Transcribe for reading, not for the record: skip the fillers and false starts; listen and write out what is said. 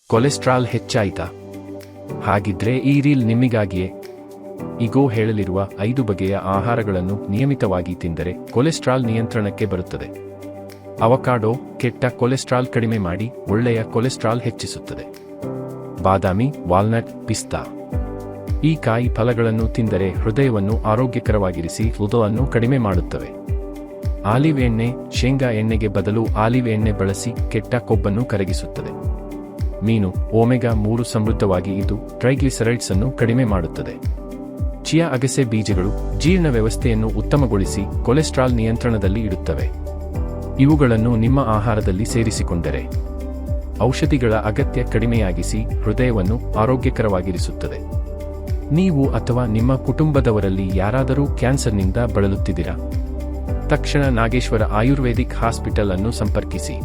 Cholesterol ಹೆಚ್ಚಾಯಿತಾ? ಹಾಗಿದ್ರೆ ಈ reel ನಿಮಗಾಗಿಯೇ. ಈಗೋ ಹೇಳಲಿರುವ 5 ಬಗೆಯ ಆಹಾರಗಳನ್ನು ನಿಯಮಿತವಾಗಿ ತಿಂದರೆ ಕೊಲೆಸ್ಟ್ರಾಲ್ ನಿಯಂತ್ರಣಕ್ಕೆ ಬರುತ್ತದೆ. ಅವಕಾಡೋ ಕೆಟ್ಟ ಕೊಲೆಸ್ಟ್ರಾಲ್ ಕಡಿಮೆ ಮಾಡಿ ಒಳ್ಳೆಯ ಕೊಲೆಸ್ಟ್ರಾಲ್ ಹೆಚ್ಚಿಸುತ್ತದೆ. ಬಾದಾಮಿ, ವಾಲ್ನಟ್, ಪಿಸ್ತಾ ಈ ಕಾಯಿ ಫಲಗಳನ್ನು ತಿಂದರೆ ಹೃದಯವನ್ನು ಆರೋಗ್ಯಕರವಾಗಿರಿಸಿ ಹೃದಯವನ್ನು ಕಡಿಮೆ ಮಾಡುತ್ತವೆ. ಆಲಿವ್ ಎಣ್ಣೆ, ಶೇಂಗಾ ಎಣ್ಣೆಗೆ ಬದಲು ಆಲಿವ್ ಎಣ್ಣೆ ಬಳಸಿ ಕೆಟ್ಟ ಕೊಬ್ಬನ್ನು ಕರಗಿಸುತ್ತದೆ. ಮೀನು, ಒಮೆಗಾ 3 ಸಮೃದ್ಧವಾಗಿ ಇದು ಟ್ರೈಗ್ಲಿಸರೈಡ್ಸ್ ಅನ್ನು ಕಡಿಮೆ ಮಾಡುತ್ತದೆ. ಚಿಯಾ ಅಗಸೆ ಬೀಜಗಳು ಜೀರ್ಣ ವ್ಯವಸ್ಥೆಯನ್ನು ಉತ್ತಮಗೊಳಿಸಿ ಕೊಲೆಸ್ಟ್ರಾಲ್ ನಿಯಂತ್ರಣದಲ್ಲಿ ಇಡುತ್ತವೆ. ಇವುಗಳನ್ನು ನಿಮ್ಮ ಆಹಾರದಲ್ಲಿ ಸೇರಿಸಿಕೊಂಡರೆ ಔಷಧಿಗಳ ಅಗತ್ಯ ಕಡಿಮೆಯಾಗಿಸಿ ಹೃದಯವನ್ನು ಆರೋಗ್ಯಕರವಾಗಿರಿಸುತ್ತದೆ. ನೀವು ಅಥವಾ ನಿಮ್ಮ ಕುಟುಂಬದವರಲ್ಲಿ ಯಾರಾದರೂ ಕ್ಯಾನ್ಸರ್ನಿಂದ ಬಳಲುತ್ತಿದ್ದೀರಾ? ತಕ್ಷಣ ನಾಗೇಶ್ವರ ಆಯುರ್ವೇದಿಕ್ ಹಾಸ್ಪಿಟಲ್ ಅನ್ನು ಸಂಪರ್ಕಿಸಿ.